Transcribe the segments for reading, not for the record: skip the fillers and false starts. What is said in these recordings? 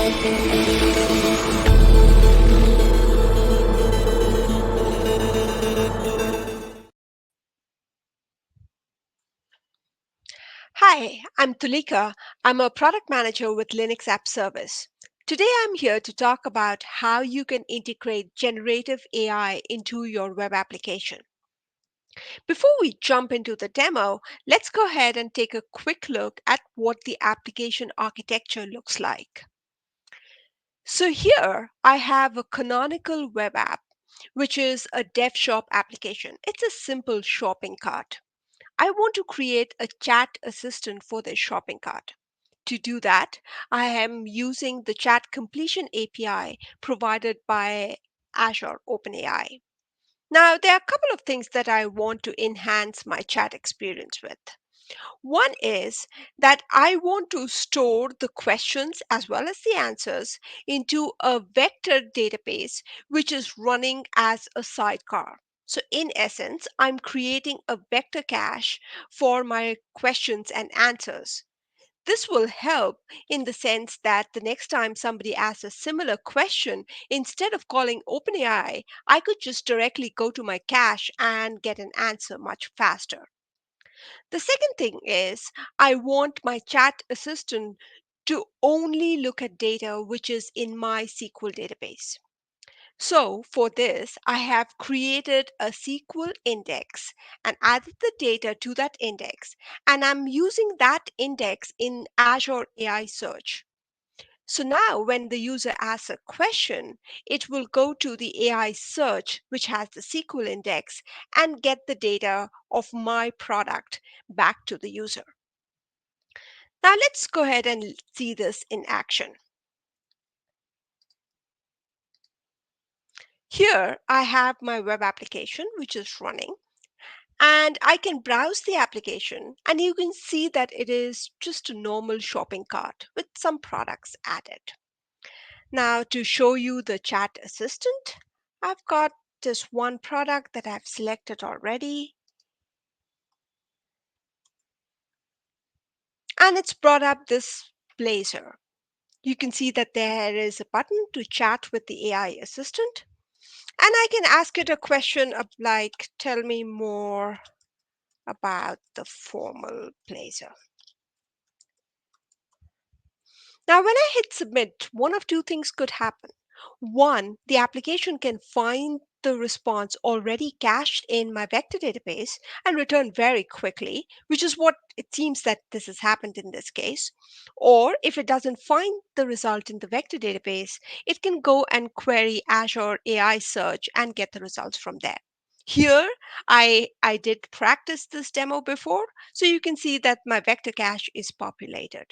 Hi, I'm Tulika. I'm a product manager with Linux App Service. Today I'm here to talk about how you can integrate generative AI into your web application. Before we jump into the demo, let's go ahead and take a quick look at what the application architecture looks like. So here I have a canonical web app, which is a dev shop application. It's a simple shopping cart. I want to create a chat assistant for this shopping cart. To do that, I am using the chat completion API provided by Azure OpenAI. Now, there are a couple of things that I want to enhance my chat experience with. One is that I want to store the questions as well as the answers into a vector database, which is running as a sidecar. So, in essence, I'm creating a vector cache for my questions and answers. This will help in the sense that the next time somebody asks a similar question, instead of calling OpenAI, I could just directly go to my cache and get an answer much faster. The second thing is I want my chat assistant to only look at data which is in my SQL database. So for this, I have created a SQL index and added the data to that index, and I'm using that index in Azure AI Search. So now when the user asks a question, it will go to the AI search, which has the SQL index, and get the data of my product back to the user. Now let's go ahead and see this in action. Here I have my web application, which is running, and I can browse the application, and you can see that it is just a normal shopping cart with some products added. Now, to show you the chat assistant, I've got this one product that I've selected already, and it's brought up this blazer. You can see that there is a button to chat with the AI assistant, and I can ask it a question of like, tell me more about the formal blazer. Now, when I hit submit, one of two things could happen. One, the application can find the response already cached in my vector database and return very quickly, which is what it seems that this has happened in this case. Or if it doesn't find the result in the vector database, it can go and query Azure AI search and get the results from there. Here, I did practice this demo before, so you can see that my vector cache is populated.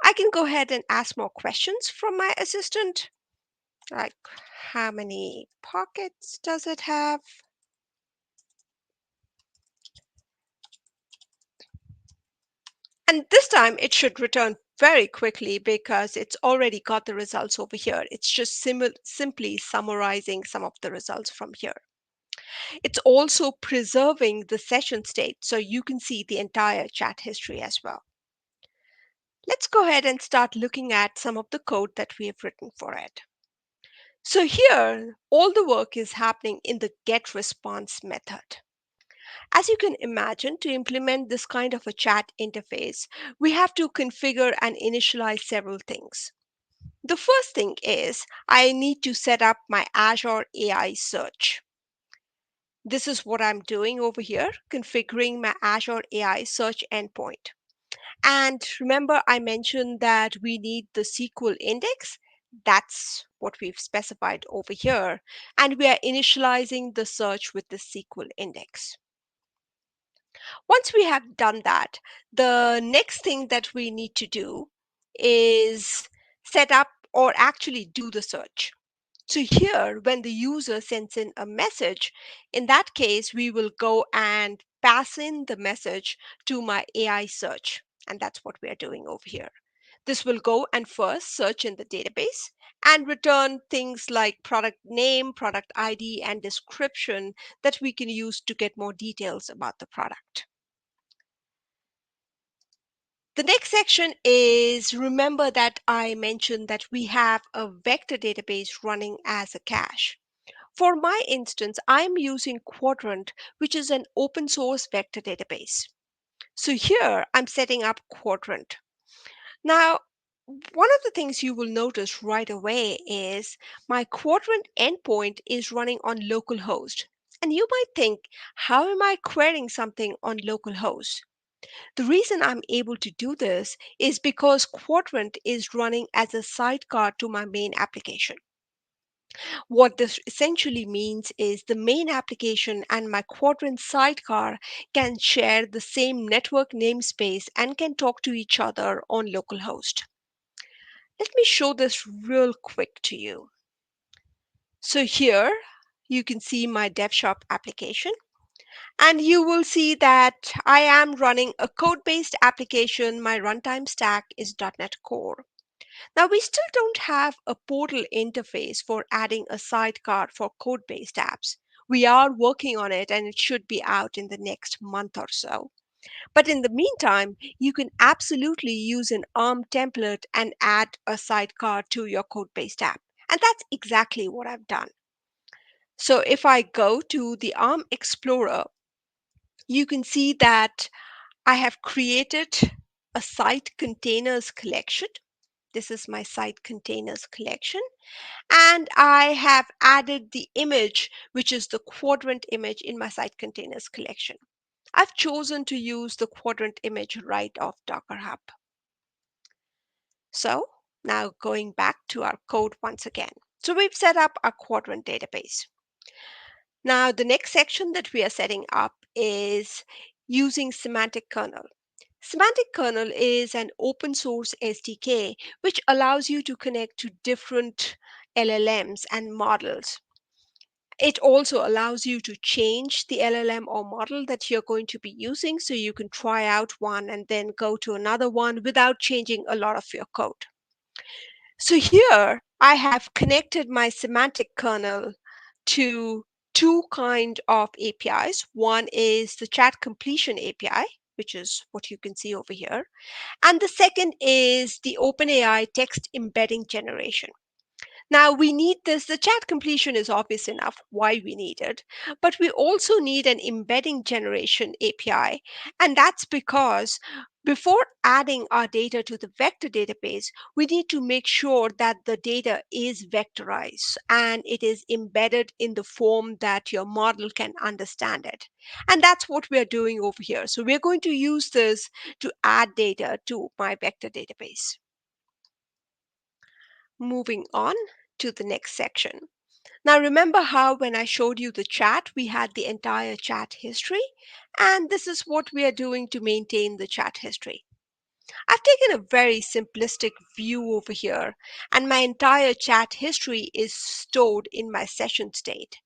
I can go ahead and ask more questions from my assistant, like how many pockets does it have? And this time it should return very quickly because it's already got the results over here. It's just simply summarizing some of the results from here. It's also preserving the session state so you can see the entire chat history as well. Let's go ahead and start looking at some of the code that we have written for it. So here, all the work is happening in the get response method. As you can imagine, to implement this kind of a chat interface, we have to configure and initialize several things. The first thing is I need to set up my Azure AI search. This is what I'm doing over here, configuring my Azure AI search endpoint. And remember, I mentioned that we need the SQL index. That's what we've specified over here. And we are initializing the search with the SQL index. Once we have done that, the next thing that we need to do is set up or actually do the search. So here, when the user sends in a message, in that case, we will go and pass in the message to my AI search. And that's what we are doing over here. This will go and first search in the database and return things like product name, product ID, and description that we can use to get more details about the product. The next section is remember that I mentioned that we have a vector database running as a cache. For my instance, I'm using Quadrant, which is an open source vector database. So here I'm setting up Quadrant. Now, one of the things you will notice right away is my Quadrant endpoint is running on localhost. And you might think, how am I querying something on localhost? The reason I'm able to do this is because Quadrant is running as a sidecar to my main application. What this essentially means is the main application and my Quadrant sidecar can share the same network namespace and can talk to each other on localhost. Let me show this real quick to you. So here you can see my DevShop application, and you will see that I am running a code-based application. My runtime stack is .NET Core. Now, we still don't have a portal interface for adding a sidecar for code-based apps. We are working on it and it should be out in the next month or so. But in the meantime, you can absolutely use an ARM template and add a sidecar to your code-based app. And that's exactly what I've done. So if I go to the ARM Explorer, you can see that I have created a site containers collection. This is my site containers collection. And I have added the image, which is the quadrant image in my site containers collection. I've chosen to use the quadrant image right off Docker Hub. So now going back to our code once again. So we've set up our quadrant database. Now the next section that we are setting up is using Semantic Kernel. Semantic Kernel is an open source SDK which allows you to connect to different LLMs and models. It also allows you to change the LLM or model that you're going to be using so you can try out one and then go to another one without changing a lot of your code. So here I have connected my semantic kernel to two kind of APIs. One is the chat completion API, which is what you can see over here. And the second is the OpenAI text embedding generation. Now we need this. The chat completion is obvious enough why we need it, but we also need an embedding generation API. And that's because before adding our data to the vector database, we need to make sure that the data is vectorized and it is embedded in the form that your model can understand it. And that's what we're doing over here. So we're going to use this to add data to my vector database. Moving on to the next section. Now, remember how when I showed you the chat, we had the entire chat history? And this is what we are doing to maintain the chat history. I've taken a very simplistic view over here, and my entire chat history is stored in my session state.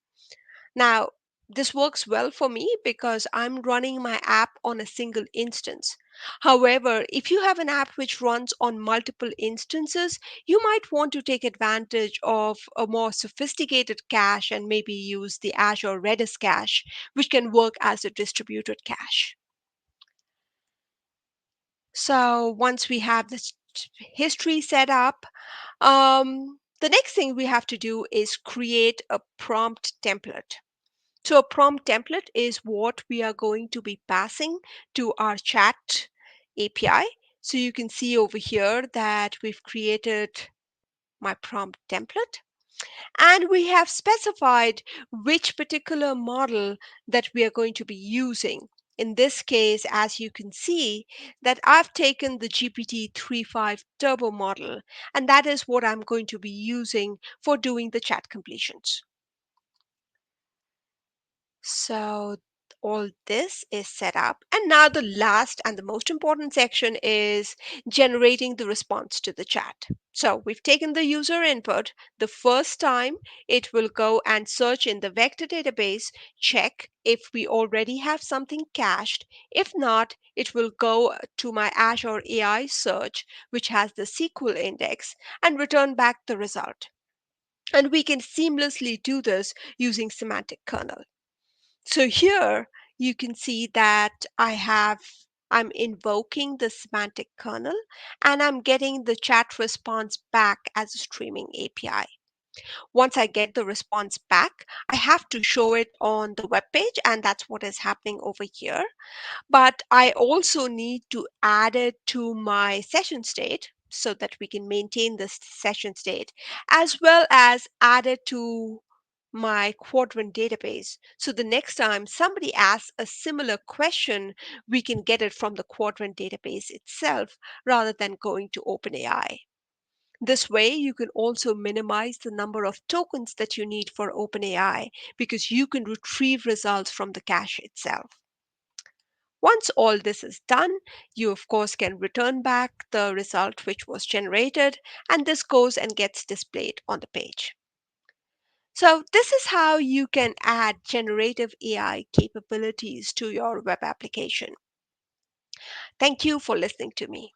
Now, this works well for me because I'm running my app on a single instance. However, if you have an app which runs on multiple instances, you might want to take advantage of a more sophisticated cache and maybe use the Azure Redis cache, which can work as a distributed cache. So once we have this history set up, the next thing we have to do is create a prompt template. So a prompt template is what we are going to be passing to our chat API. So you can see over here that we've created my prompt template and we have specified which particular model that we are going to be using. In this case, as you can see, that I've taken the GPT-3.5 Turbo model, and that is what I'm going to be using for doing the chat completions. So all this is set up. And now the last and the most important section is generating the response to the chat. So we've taken the user input. The first time it will go and search in the vector database, check if we already have something cached. If not, it will go to my Azure AI search, which has the SQL index, and return back the result. And we can seamlessly do this using semantic kernel. So here you can see that I have I'm invoking the semantic kernel and I'm getting the chat response back as a streaming API. Once I get the response back, I have to show it on the web page, and that's what is happening over here. But I also need to add it to my session state so that we can maintain this session state, as well as add it to my quadrant database. So the next time somebody asks a similar question, we can get it from the quadrant database itself rather than going to OpenAI. This way, you can also minimize the number of tokens that you need for OpenAI because you can retrieve results from the cache itself. Once all this is done, you of course can return back the result which was generated, and this goes and gets displayed on the page. So, this is how you can add generative AI capabilities to your web application. Thank you for listening to me.